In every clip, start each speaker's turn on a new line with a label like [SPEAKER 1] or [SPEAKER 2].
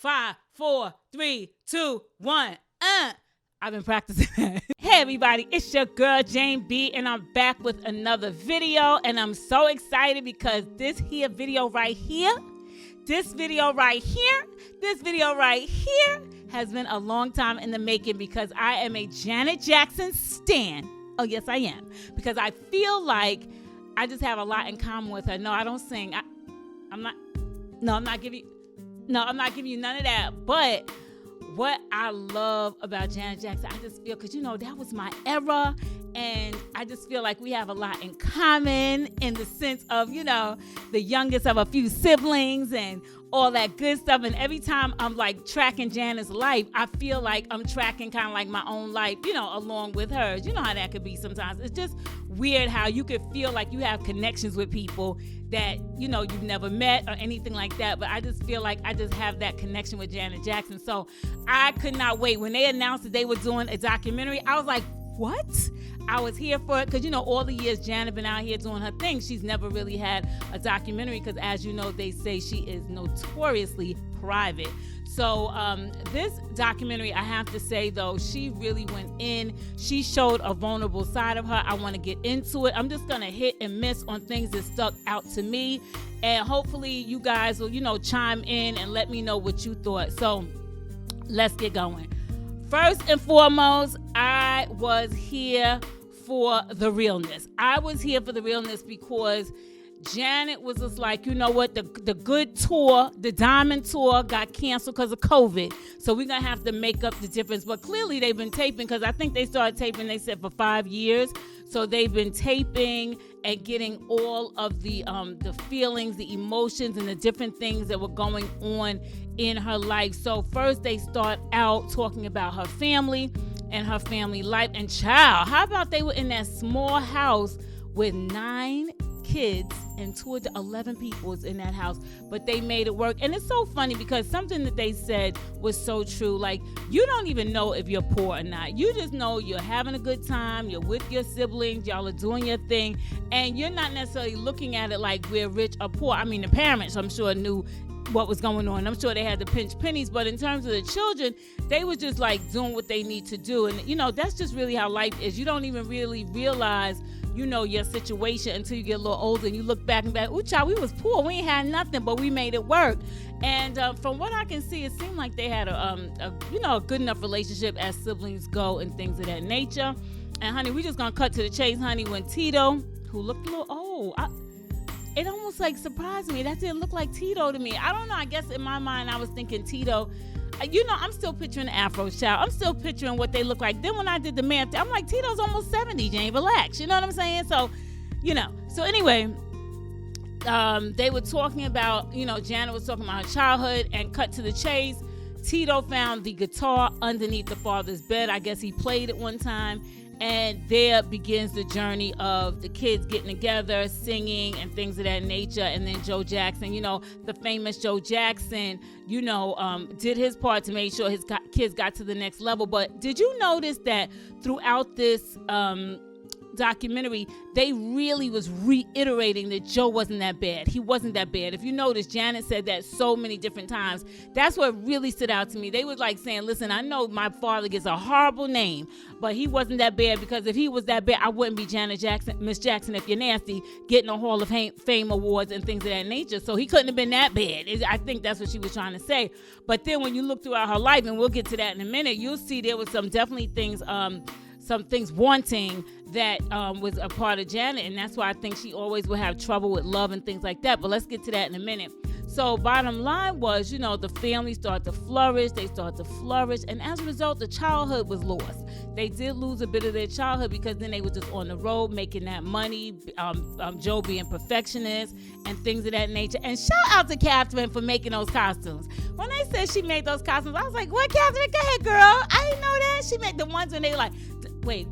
[SPEAKER 1] 5, 4, 3, 2, 1. I've been practicing that. Hey everybody, it's your girl Jane B, and I'm back with another video, and I'm so excited because this video right here has been a long time in the making because I am a Janet Jackson stan. Oh yes, I am, because I feel like I just have a lot in common with her. No, I don't sing. I'm not giving you none of that. But what I love about Janet Jackson, I just feel, because that was my era, and I just feel like we have a lot in common in the sense of, the youngest of a few siblings and all that good stuff. And every time I'm like tracking Janet's life, I feel like I'm tracking kind of like my own life, along with hers. You know how that could be sometimes. It's just weird how you could feel like you have connections with people that, you've never met or anything like that. But I just feel like I just have that connection with Janet Jackson. So I could not wait. When they announced that they were doing a documentary, I was like, what? I was here for it because, all the years Janet been out here doing her thing, she's never really had a documentary because, as you know, they say she is notoriously private. So this documentary, I have to say, though, she really went in. She showed a vulnerable side of her. I want to get into it. I'm just going to hit and miss on things that stuck out to me. And hopefully you guys will, chime in and let me know what you thought. So let's get going. First and foremost, I was here for the realness. I was here for the realness because Janet was just like, you know what, the good tour, the Diamond tour got canceled because of COVID. So we're going to have to make up the difference. But clearly they've been taping, because I think they started taping, they said, for 5 years. So they've been taping and getting all of the feelings, the emotions, and the different things that were going on in her life. So first they start out talking about her family and her family life. And child, how about they were in that small house with 9 kids and 11 people was in that house, but they made it work. And it's so funny because something that they said was so true. Like, you don't even know if you're poor or not. You just know you're having a good time. You're with your siblings. Y'all are doing your thing. And you're not necessarily looking at it like we're rich or poor. I mean, the parents, I'm sure, knew what was going on. I'm sure they had to pinch pennies, but in terms of the children, they were just like doing what they need to do. And, that's just really how life is. You don't even really realize your situation until you get a little older and you look back and ooh, child, we was poor. We ain't had nothing, but we made it work. And from what I can see, it seemed like they had a good enough relationship as siblings go and things of that nature. And honey, we just gonna cut to the chase, honey, when Tito, who looked a little old, it almost like surprised me. That didn't look like Tito to me. I don't know. I guess in my mind, I was thinking Tito. I'm still picturing the Afro child. I'm still picturing what they look like. Then when I did the math, I'm like, Tito's almost 70, Jane. Relax. You know what I'm saying? So, So anyway, they were talking about, Janet was talking about her childhood, and cut to the chase. Tito found the guitar underneath the father's bed. I guess he played it one time. And there begins the journey of the kids getting together, singing, and things of that nature. And then Joe Jackson, the famous Joe Jackson, did his part to make sure his kids got to the next level. But did you notice that throughout this documentary, they really was reiterating that Joe wasn't that bad. He wasn't that bad. If you notice, Janet said that so many different times. That's what really stood out to me. They was like saying, listen, I know my father gets a horrible name, but he wasn't that bad, because if he was that bad, I wouldn't be Janet Jackson, Miss Jackson, if you're nasty, getting a Hall of Fame awards and things of that nature. So he couldn't have been that bad. I think that's what she was trying to say. But then when you look throughout her life, and we'll get to that in a minute, you'll see there was some things wanting that was a part of Janet, and that's why I think she always would have trouble with love and things like that. But let's get to that in a minute. So bottom line was, the family started to flourish. They started to flourish, and as a result, the childhood was lost. They did lose a bit of their childhood because then they were just on the road making that money, Joe being perfectionist and things of that nature. And shout out to Catherine for making those costumes. When they said she made those costumes, I was like, what, Catherine? Go ahead, girl. I didn't know that. She made the ones when they were like, wait,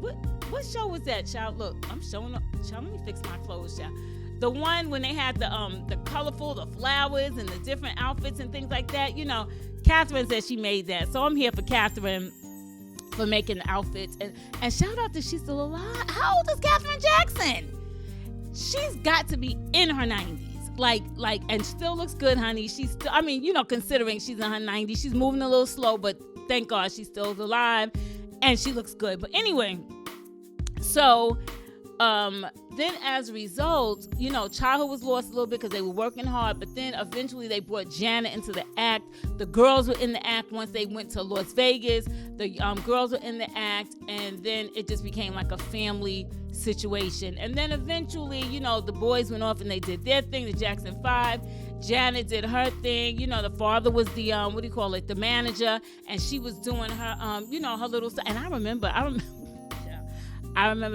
[SPEAKER 1] what show was that, child? Look, I'm showing up. Child, let me fix my clothes, child. The one when they had the colorful, the flowers and the different outfits and things like that. Catherine said she made that. So I'm here for Catherine for making the outfits. And shout out that she's still alive. How old is Catherine Jackson? She's got to be in her 90s. and still looks good, honey. She's still, I mean, considering she's in her 90s, she's moving a little slow, but thank God she's still alive and she looks good. But anyway, so then as a result, childhood was lost a little bit because they were working hard, but then eventually they brought Janet into the act. The girls were in the act once they went to Las Vegas. The girls were in the act, and then it just became like a family situation. And then eventually, the boys went off and they did their thing, the Jackson 5. Janet did her thing. The father was the, the manager, and she was doing her, her little stuff. And I remember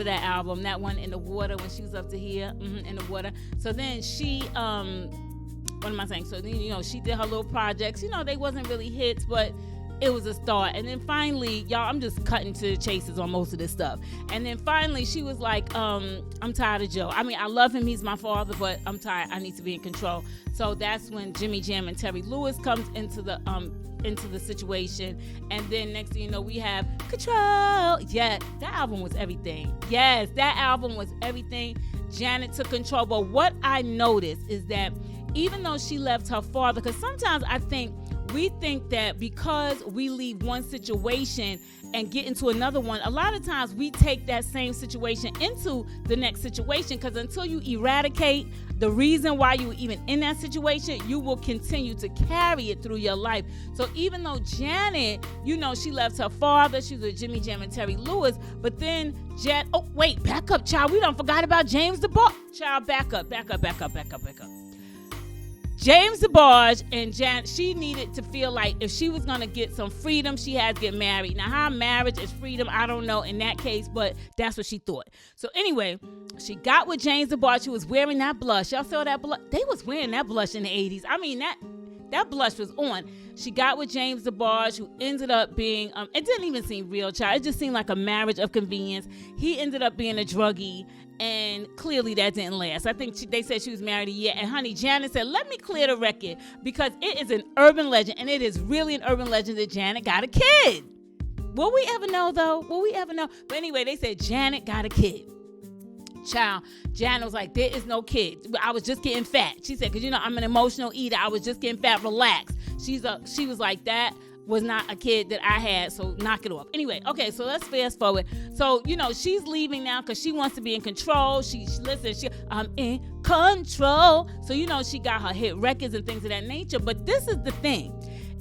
[SPEAKER 1] that album, that one, In the Water, when she was up to here, In the Water. So then she, what am I saying? So then, she did her little projects. They wasn't really hits, but it was a start. And then finally, y'all, I'm just cutting to the chases on most of this stuff. And then finally, she was like, I'm tired of Joe. I mean, I love him. He's my father, but I'm tired. I need to be in control. So that's when Jimmy Jam and Terry Lewis comes into the situation. And then next thing you know, we have Control. Yeah, that album was everything. Yes, that album was everything. Janet took control. But what I noticed is that even though she left her father, because sometimes I think we think that because we leave one situation and get into another one, a lot of times we take that same situation into the next situation, because until you eradicate the reason why you were even in that situation, you will continue to carry it through your life. So even though Janet, she left her father, she was with Jimmy Jam and Terry Lewis, but then back up, child. We don't forgot about James DeBarge. Child, back up. James DeBarge and Janet, she needed to feel like if she was going to get some freedom, she had to get married. Now, how marriage is freedom, I don't know in that case, but that's what she thought. So anyway, she got with James DeBarge. She was wearing that blush. Y'all saw that blush? They was wearing that blush in the 80s. I mean, that blush was on. She got with James DeBarge, who ended up being, it didn't even seem real, child. It just seemed like a marriage of convenience. He ended up being a druggie. And clearly that didn't last. I think they said she was married a year. And honey, Janet said, let me clear the record, because it is an urban legend, and it is really an urban legend that Janet got a kid. Will we ever know, though? But anyway, they said Janet got a kid. Child, Janet was like, there is no kid. I was just getting fat. She said, because I'm an emotional eater. I was just getting fat. Relax. She was like, that was not a kid that I had, so knock it off. Anyway, okay, so let's fast forward. So, she's leaving now because she wants to be in control. I'm in control. So, she got her hit records and things of that nature. But this is the thing.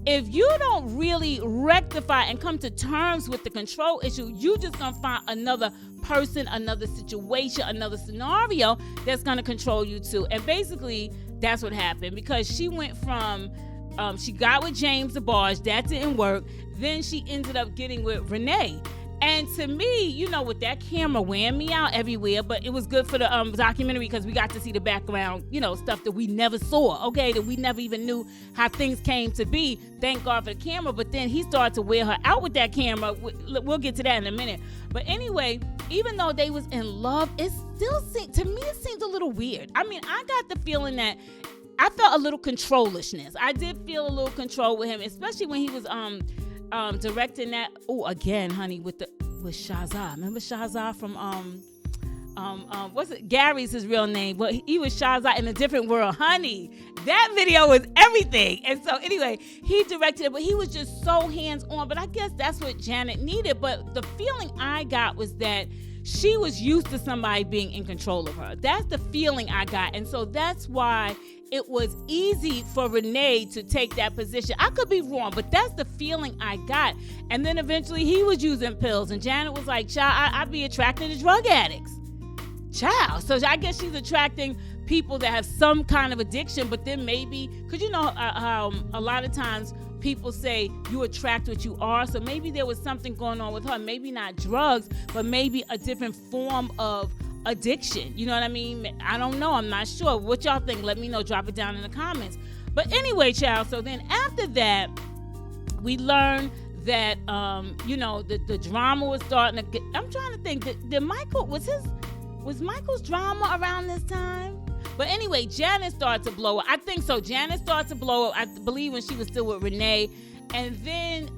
[SPEAKER 1] If you don't really rectify and come to terms with the control issue, you just gonna find another person, another situation, another scenario that's gonna control you too. And basically, that's what happened, because she went from she got with James DeBarge, that didn't work. Then she ended up getting with Renee. And to me, with that camera wearing me out everywhere, but it was good for the documentary because we got to see the background, stuff that we never saw, okay, that we never even knew how things came to be. Thank God for the camera. But then he started to wear her out with that camera. We'll get to that in a minute. But anyway, even though they was in love, it still seemed a little weird. I mean, I got the feeling that I felt a little controllishness. I did feel a little control with him, especially when he was directing that. Oh, again, honey, with Shazza. Remember Shazza from what's it? Gary's his real name, but he was Shazza in a different world, honey. That video was everything. And so anyway, he directed it, but he was just so hands-on. But I guess that's what Janet needed. But the feeling I got was that she was used to somebody being in control of her. That's the feeling I got. And so that's why it was easy for Renee to take that position. I could be wrong, but that's the feeling I got. And then eventually he was using pills, and Janet was like, child, I'd be attracted to drug addicts. Child. So I guess she's attracting people that have some kind of addiction, but then maybe, because a lot of times people say you attract what you are. So maybe there was something going on with her. Maybe not drugs, but maybe a different form of addiction. You know what I mean? I don't know. I'm not sure. What y'all think? Let me know. Drop it down in the comments. But anyway, child, so then after that, we learned that, the drama was starting to get, I'm trying to think, was Michael's drama around this time? But anyway, Janet started to blow up. I think so. Janet started to blow up, I believe, when she was still with Renee. And then,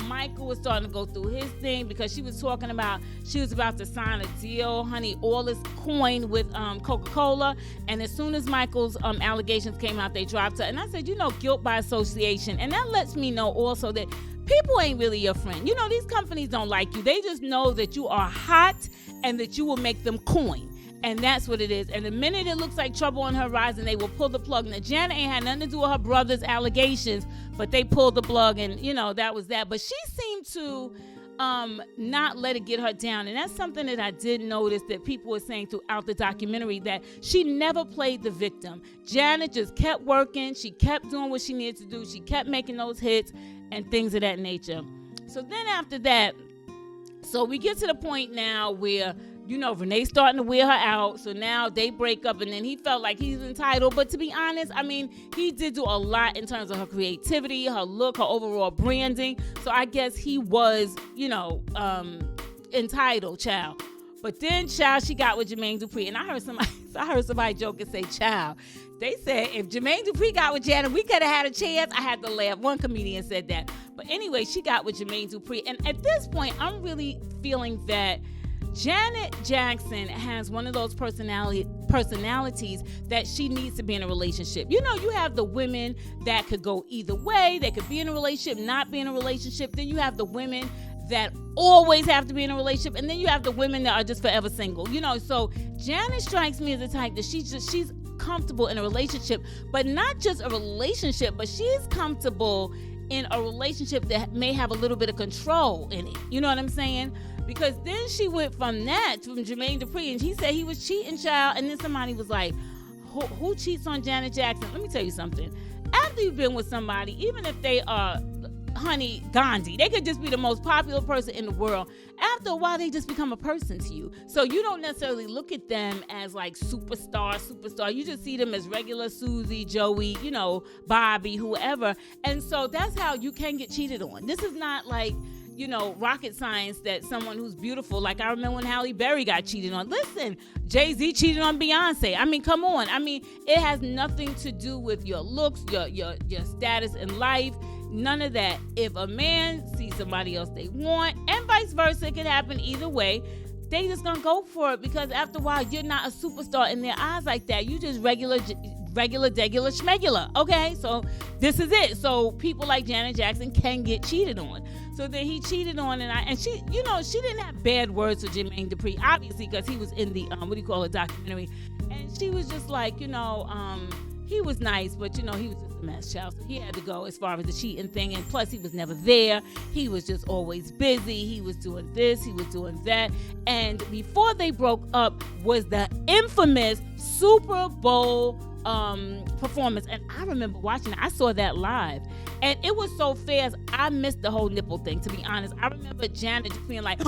[SPEAKER 1] Michael was starting to go through his thing because she was talking about she was about to sign a deal, honey, all this coin with Coca-Cola. And as soon as Michael's allegations came out, they dropped her. And I said, guilt by association. And that lets me know also that people ain't really your friend. These companies don't like you. They just know that you are hot and that you will make them coin. And that's what it is. And the minute it looks like trouble on her horizon, they will pull the plug. Now, Janet ain't had nothing to do with her brother's allegations, but they pulled the plug, and, that was that. But she seemed to not let it get her down. And that's something that I did notice that people were saying throughout the documentary, that she never played the victim. Janet just kept working. She kept doing what she needed to do. She kept making those hits and things of that nature. So then after that, so we get to the point now where Renee's starting to wear her out. So now they break up, and then he felt like he's entitled. But to be honest, he did do a lot in terms of her creativity, her look, her overall branding. So I guess he was, entitled, child. But then, child, she got with Jermaine Dupri. And I heard somebody joke and say, child, they said if Jermaine Dupri got with Janet, we could have had a chance. I had to laugh. One comedian said that. But anyway, she got with Jermaine Dupri. And at this point, I'm really feeling that Janet Jackson has one of those personalities that she needs to be in a relationship. You have the women that could go either way. They could be in a relationship, not be in a relationship. Then you have the women that always have to be in a relationship. And then you have the women that are just forever single. So Janet strikes me as a type that she's comfortable in a relationship, but not just a relationship, but she's comfortable in a relationship that may have a little bit of control in it. You know what I'm saying? Because then she went from Jermaine Dupri, and he said he was cheating, child. And then somebody was like, who cheats on Janet Jackson? Let me tell you something. After you've been with somebody, even if they are, honey, Gandhi, they could just be the most popular person in the world. After a while, they just become a person to you. So you don't necessarily look at them as like superstar. You just see them as regular Susie, Joey, Bobby, whoever. And so that's how you can get cheated on. This is not like, rocket science that someone who's beautiful, like I remember when Halle Berry got cheated on. Listen, Jay-Z cheated on Beyonce. Come on. It has nothing to do with your looks, your status in life, none of that. If a man sees somebody else they want, and vice versa, it could happen either way, they just gonna go for it, because after a while, you're not a superstar in their eyes like that. You just regular, degular, schmegular. Okay, so this is it. So people like Janet Jackson can get cheated on. So then he cheated on, and she, she didn't have bad words for Jermaine Dupri, obviously, because he was in the documentary, and she was just like, he was nice, but he was just a mess, child. So he had to go as far as the cheating thing, and plus he was never there. He was just always busy. He was doing this, he was doing that, and before they broke up was the infamous Super Bowl performance. And I remember watching it. I saw that live, and it was so fast. I missed the whole nipple thing, to be honest. I remember Janet just being like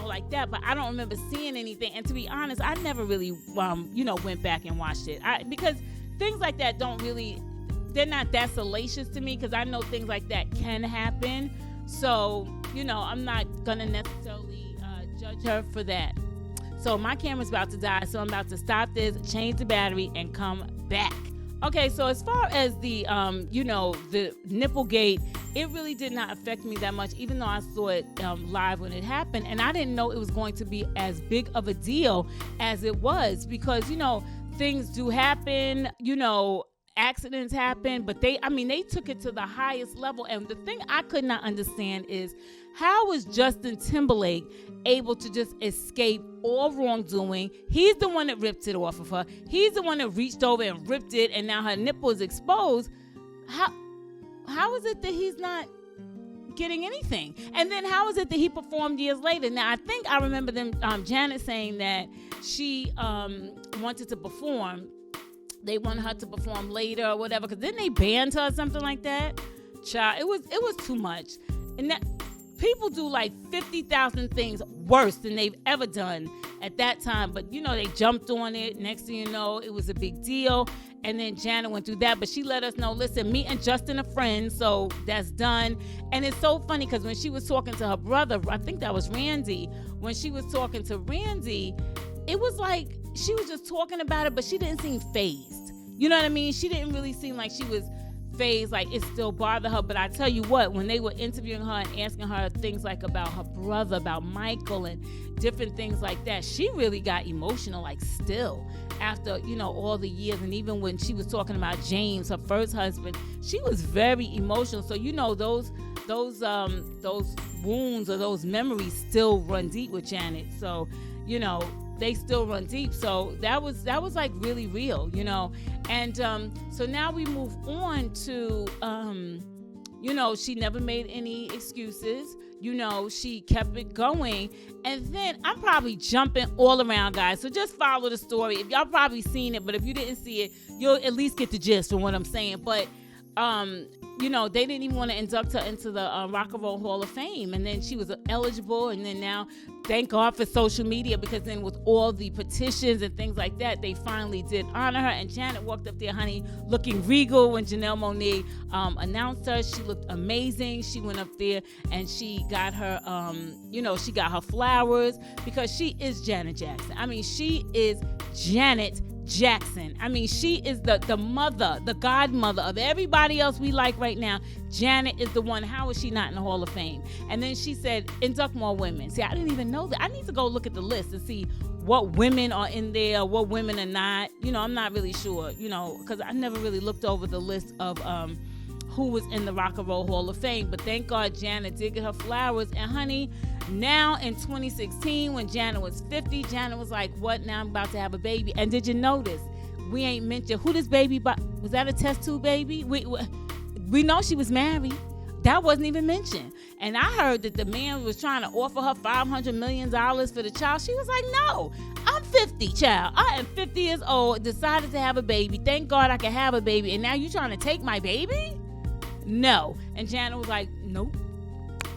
[SPEAKER 1] like that, but I don't remember seeing anything. And to be honest, I never really went back and watched it, because things like that they're not that salacious to me, because I know things like that can happen. So I'm not gonna necessarily judge her for that. So my camera's about to die, so I'm about to stop this, change the battery, and come back. Okay, so as far as the the Nipplegate, it really did not affect me that much, even though I saw it live when it happened, and I didn't know it was going to be as big of a deal as it was, because things do happen, accidents happen, but they took it to the highest level. And the thing I could not understand is, how was Justin Timberlake able to just escape all wrongdoing? He's the one that ripped it off of her. He's the one that reached over and ripped it, and now her nipple is exposed. How is it that he's not getting anything? And then how is it that he performed years later? Now, I think I remember Janet saying that she wanted to perform. They wanted her to perform later or whatever, because didn't they ban her or something like that? Child, it was too much. And that people do like 50,000 things worse than they've ever done at that time. But, they jumped on it. Next thing you know, it was a big deal. And then Janet went through that. But she let us know, listen, me and Justin are friends, so that's done. And it's so funny, because when she was talking to her brother, I think that was Randy, when she was talking to Randy, it was like she was just talking about it, but she didn't seem fazed. You know what I mean? She didn't really seem like she was phase, like it still bothered her. But I tell you what, when they were interviewing her and asking her things like about her brother, about Michael and different things like that, she really got emotional, like still after, all the years. And even when she was talking about James, her first husband, she was very emotional. So, those wounds or those memories still run deep with Janet. So, they still run deep. So that was like really real, And so now we move on to, she never made any excuses. She kept it going. And then I'm probably jumping all around, guys. So just follow the story. If y'all probably seen it, but if you didn't see it, you'll at least get the gist from what I'm saying. But, they didn't even want to induct her into the Rock and Roll Hall of Fame. And then she was eligible. And then now, thank God for social media, because then with all the petitions and things like that, they finally did honor her. And Janet walked up there, honey, looking regal when Janelle Monáe announced her. She looked amazing. She went up there and she got her, she got her flowers, because she is Janet Jackson. I mean, she is Janet Jackson. I mean, she is the mother, the godmother of everybody else we like right now. Janet is the one. How is she not in the Hall of Fame? And then she said, induct more women. See, I didn't even know that. I need to go look at the list and see what women are in there, what women are not. I'm not really sure, because I never really looked over the list of who was in the Rock and Roll Hall of Fame. But thank God Janet did get her flowers. And honey, now in 2016, when Janet was 50, Janet was like, what? Now I'm about to have a baby. And did you notice, we ain't mentioned who this baby, was that a test tube baby? We know she was married. That wasn't even mentioned. And I heard that the man was trying to offer her $500 million for the child. She was like, no, I'm 50, child. I am 50 years old, decided to have a baby. Thank God I can have a baby. And now you trying to take my baby? No. And Janet was like, nope.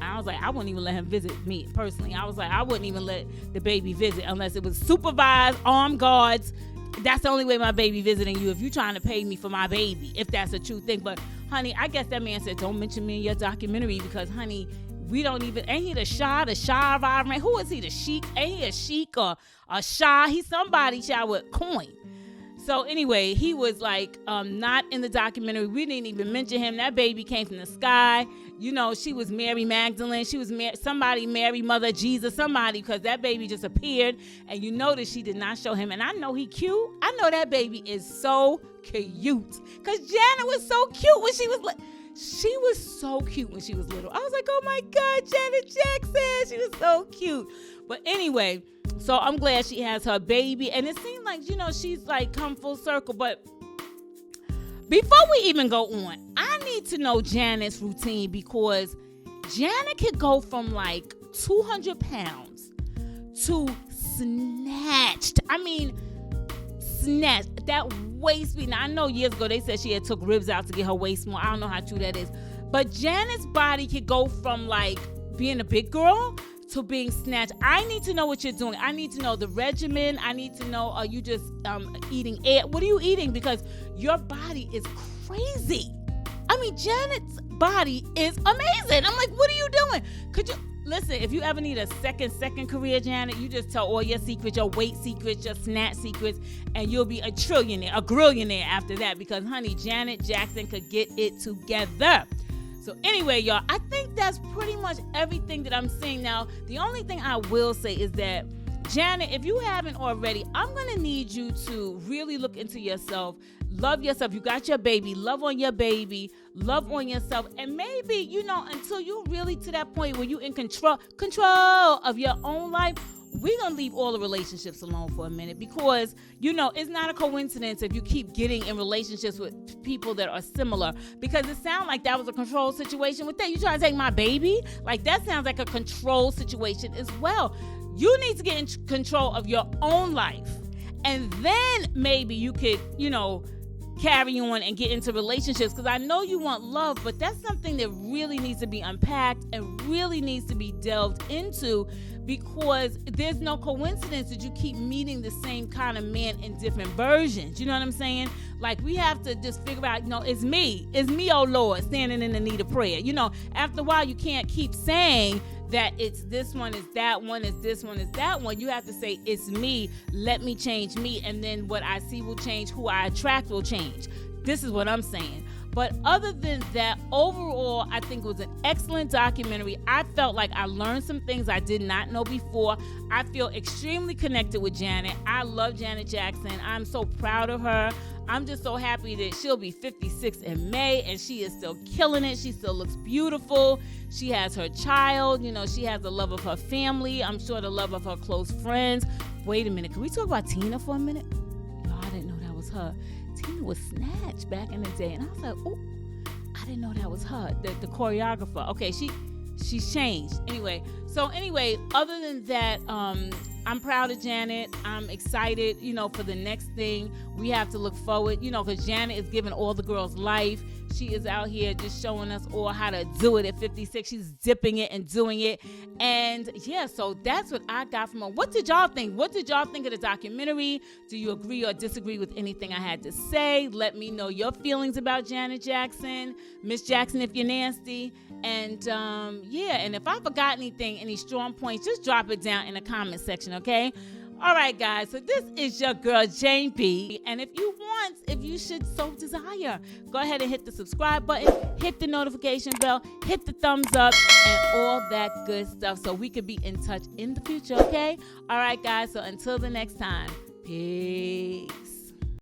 [SPEAKER 1] I was like, I wouldn't even let him visit me personally. I was like, I wouldn't even let the baby visit unless it was supervised, armed guards. That's the only way my baby visiting you, if you're trying to pay me for my baby, if that's a true thing. But honey, I guess that man said, don't mention me in your documentary, because honey, we don't even, ain't he the Shah of Iran? Who is he, the Sheik? Ain't he a Sheik or a Shah? He's somebody, child, with coin. So anyway, he was like not in the documentary. We didn't even mention him. That baby came from the sky. She was Mary Magdalene. She was somebody, Mary, Mother Jesus, somebody, because that baby just appeared. And you notice she did not show him. And I know he cute. I know that baby is so cute, because Janet was so cute when she was she was so cute when she was little. I was like, oh my God, Janet Jackson. She was so cute. But anyway, so I'm glad she has her baby. And it seems like, she's like come full circle. But before we even go on, I need to know Janet's routine, because Janet could go from like 200 pounds to snatched. I mean, snatched. That waist beat. Now, I know years ago they said she had took ribs out to get her waist more. I don't know how true that is. But Janet's body could go from like being a big girl to being snatched. I need to know what you're doing. I need to know the regimen. I need to know, are you just eating air? What are you eating? Because your body is crazy. I mean, Janet's body is amazing. I'm like, what are you doing? Could you, listen, if you ever need a second career, Janet, you just tell all your secrets, your weight secrets, your snatch secrets, and you'll be a grillionaire after that, because honey, Janet Jackson could get it together. So anyway, y'all, I think that's pretty much everything that I'm saying. Now, the only thing I will say is that, Janet, if you haven't already, I'm going to need you to really look into yourself. Love yourself. You got your baby. Love on your baby. Love on yourself. And maybe, until you're really to that point where you're in control of your own life, we're going to leave all the relationships alone for a minute, because, it's not a coincidence if you keep getting in relationships with people that are similar, because it sounds like that was a control situation with that. You trying to take my baby? Like, that sounds like a control situation as well. You need to get in control of your own life, and then maybe you could, carry on and get into relationships, because I know you want love, but that's something that really needs to be unpacked and really needs to be delved into, because there's no coincidence that you keep meeting the same kind of man in different versions. You know what I'm saying? Like, we have to just figure out, it's me, oh Lord, standing in the need of prayer. After a while, you can't keep saying that it's this one, is that one, is this one, is that one. You have to say, it's me, let me change me, and then what I see will change, who I attract will change. This is what I'm saying. But other than that, overall, I think it was an excellent documentary. I felt like I learned some things I did not know before. I feel extremely connected with Janet. I love Janet Jackson. I'm so proud of her. I'm just so happy that she'll be 56 in May, and she is still killing it. She still looks beautiful. She has her child. You know, she has the love of her family. I'm sure the love of her close friends. Wait a minute. Can we talk about Tina for a minute? No, I didn't know that was her. Tina was snatched back in the day, and I was like, oh, I didn't know that was her, the choreographer. Okay, she's changed. Anyway, other than that, I'm proud of Janet. I'm excited, for the next thing. We have to look forward, because Janet is giving all the girls life. She is out here just showing us all how to do it at 56. She's dipping it and doing it. And yeah, so that's what I got from her. What did y'all think? What did y'all think of the documentary? Do you agree or disagree with anything I had to say? Let me know your feelings about Janet Jackson. Miss Jackson, if you're nasty. And and if I forgot anything, any strong points, just drop it down in the comment section, okay? All right, guys, so this is your girl, Jane B. And if you should so desire, go ahead and hit the subscribe button, hit the notification bell, hit the thumbs up, and all that good stuff so we can be in touch in the future, okay? All right, guys, so until the next time, peace.